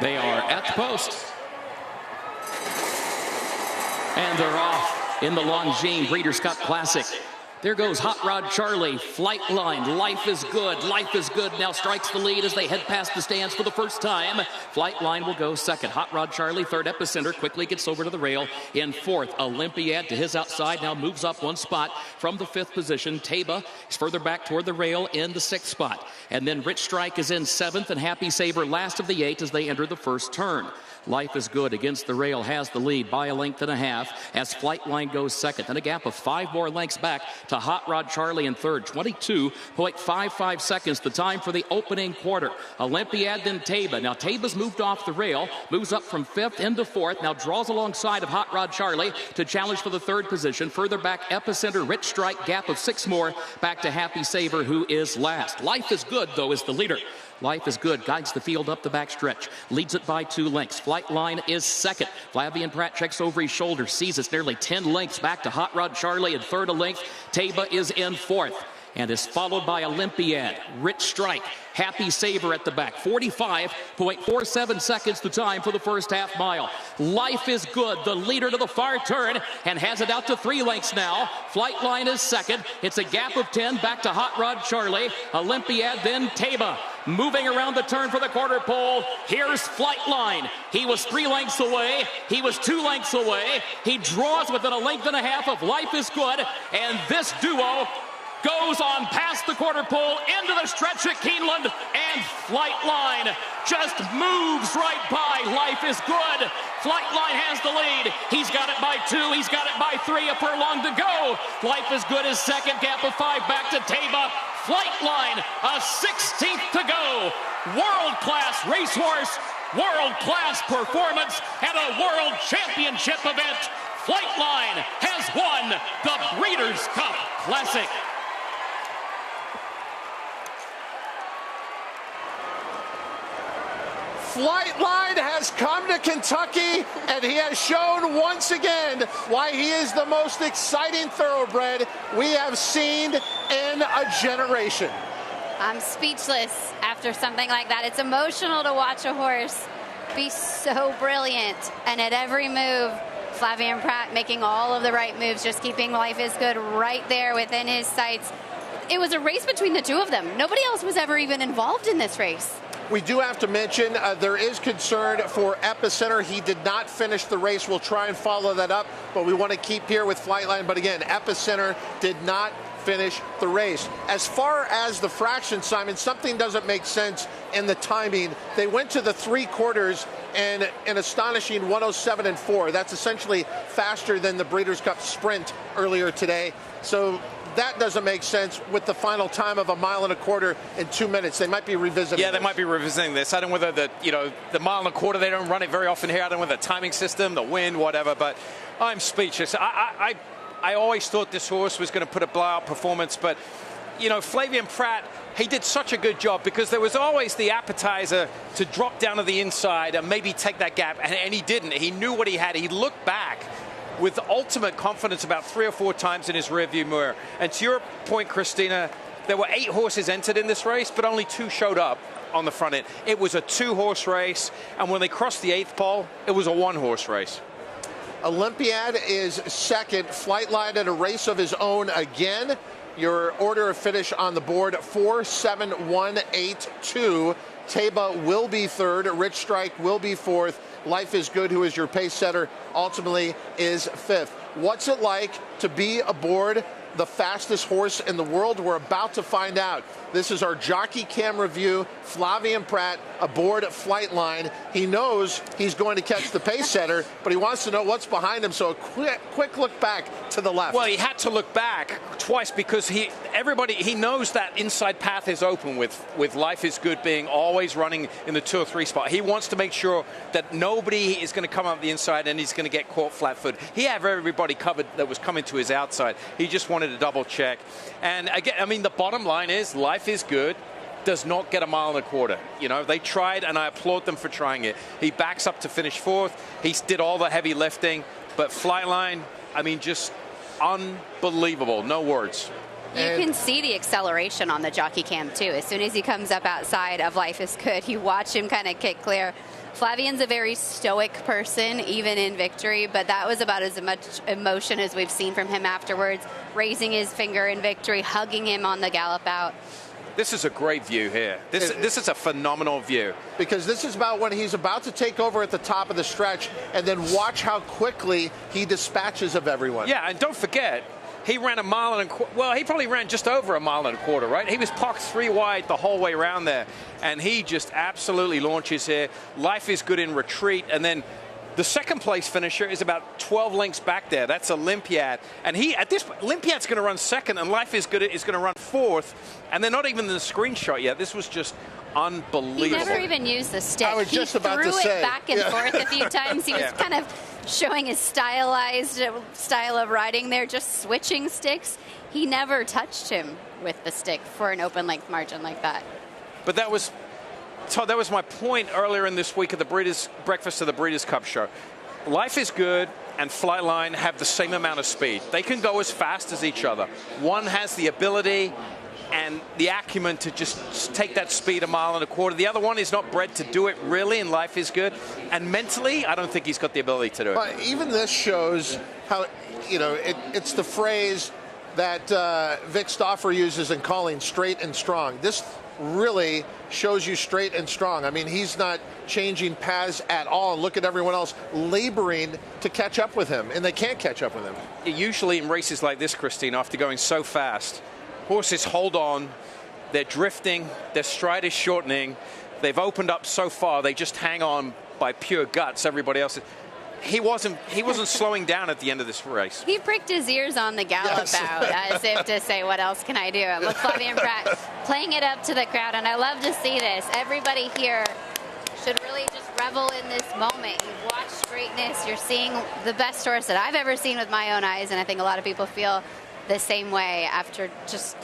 They are at the post. And they're off in the Longines Breeders' Cup Classic. There goes Hot Rod Charlie, Flightline, Life is Good. Life is Good now strikes the lead as they head past the stands for the first time. Flightline will go second. Hot Rod Charlie, third. Epicenter quickly gets over to the rail in fourth. Olympiad to his outside now moves up one spot from the fifth position. Taiba is further back toward the rail in the sixth spot. And then Rich Strike is in seventh, and Happy Saver last of the eight as they enter the first turn. Life is Good against the rail has the lead by a length and a half as Flightline goes second. And a gap of 5 more lengths back to Hot Rod Charlie in third. 22.55 seconds, the time for the opening quarter. Olympiad, then Taiba. Now Taiba's moved off the rail, moves up from fifth into fourth, now draws alongside of Hot Rod Charlie to challenge for the third position. Further back, Epicenter, Rich Strike, gap of 6 more back to Happy Saver, who is last. Life is Good, though, is the leader. Life is Good guides the field up the backstretch, leads it by 2 lengths. Flightline is second. Flavien Prat checks over his shoulder, sees it's nearly 10 lengths back to Hot Rod Charlie in third a length. Taiba is in fourth and is followed by Olympiad, Rich Strike, Happy Saver at the back. 45.47 seconds the time for the first half mile. Life is Good, the leader to the far turn, and has it out to 3 lengths now. Flightline is second. It's a gap of 10 back to Hot Rod Charlie. Olympiad, then Taiba. Moving around the turn for the quarter pole, here's Flightline. He was 3 lengths away. He was 2 lengths away. He draws within a length and a half of Life is Good, and this duo goes on past the quarter pole into the stretch at Keeneland, and Flightline just moves right by Life is Good. Flightline has the lead. He's got it by 2. He's got it by 3. A furlong to go. Life is Good is second. Gap of 5 back to Taiba. Flightline, a 16th to go. World-class racehorse, world-class performance, and a world championship event. Flightline has won the Breeders' Cup Classic. Flightline has come to Kentucky, and he has shown once again why he is the most exciting thoroughbred we have seen in a generation. I'm speechless after something like that. It's emotional to watch a horse be so brilliant, and at every move, Flavien Prat making all of the right moves, just keeping Life is Good right there within his sights. It was a race between the two of them. Nobody else was ever even involved in this race. We do have to mention there is concern for Epicenter. He did not finish the race. We'll try and follow that up, but we want to keep here with Flightline. But again, Epicenter did not finish the race. As far as the fraction, Simon, something doesn't make sense in the timing. They went to the 3/4 and an astonishing 1:07.4. That's essentially faster than the Breeders' Cup Sprint earlier today. So that doesn't make sense with the final time of 1.25 miles in 2 minutes. They might be revisiting Yeah, they might be revisiting this. I don't know whether the 1.25 miles, they don't run it very often here. I don't know whether the timing system, the wind, whatever, but I'm speechless. I always thought this horse was going to put a blowout performance, but Flavien Prat, he did such a good job because there was always the appetizer to drop down to the inside and maybe take that gap, and he didn't. He knew what he had. He looked back with ultimate confidence about 3 or 4 times in his rearview mirror. And to your point, Christina, there were 8 horses entered in this race, but only 2 showed up on the front end. It was a 2-horse race, and when they crossed the 8th pole, it was a 1-horse race. Olympiad is second. Flightline at a race of his own again. Your order of finish on the board, 4-7-1-8-2. Taiba will be third. Rich Strike will be fourth. Life is Good, who is your pace setter, ultimately is fifth. What's it like to be aboard the fastest horse in the world? We're about to find out. This is our jockey cam review. Flavien Prat aboard Flightline. He knows he's going to catch the pace setter, but he wants to know what's behind him. So a quick look back to the left. Well, he had to look back twice because he knows that inside path is open with Life is Good being always running in the 2 or 3 spot. He wants to make sure that nobody is going to come up the inside and he's going to get caught flat-footed. He had everybody covered that was coming to his outside. He just wanted to double check. And again, the bottom line is Life is Good does not get 1.25 miles. They tried, and I applaud them for trying it. He backs up to finish 4th. He did all the heavy lifting, but Flightline, just unbelievable. No words. You can see the acceleration on the jockey cam, too. As soon as he comes up outside of Life is Good, you watch him kind of kick clear. Flavien's a very stoic person, even in victory, but that was about as much emotion as we've seen from him afterwards, raising his finger in victory, hugging him on the gallop out. This is a great view here. This is a phenomenal view. Because this is about when he's about to take over at the top of the stretch, and then watch how quickly he dispatches of everyone. Yeah, and don't forget, he ran a mile and he probably ran just over a mile and a quarter, right? He was parked 3 wide the whole way around there, and he just absolutely launches here. Life is good in retreat, and then the second place finisher is about 12 lengths back there. That's Olympiad. And Olympiad's going to run second, and Life is Good is going to run fourth. And they're not even in the screenshot yet. This was just unbelievable. He never even used the stick. I was just about to say. He threw it back and forth a few times. He was kind of showing his stylized style of riding there, just switching sticks. He never touched him with the stick for an open length margin like that. But that was... Todd, that was my point earlier in this week at the Breakfast of the Breeders' Cup show. Life is Good and Flightline have the same amount of speed. They can go as fast as each other. One has the ability and the acumen to just take that speed a mile and a quarter. The other one is not bred to do it really, and Life is Good. And mentally, I don't think he's got the ability to do it. But even this shows how, it's the phrase that Vic Stauffer uses in calling straight and strong. This really shows you straight and strong. I mean, he's not changing paths at all. Look at everyone else laboring to catch up with him, and they can't catch up with him. Usually in races like this, Christine, after going so fast, horses hold on, they're drifting, their stride is shortening, they've opened up so far, they just hang on by pure guts. Everybody else he wasn't slowing down at the end of this race. He pricked his ears on the gallop out as if to say, what else can I do? And look, Flavien Prat playing it up to the crowd, and I love to see this. Everybody here should really just revel in this moment. You've watched greatness. You're seeing the best horse that I've ever seen with my own eyes, and I think a lot of people feel the same way after just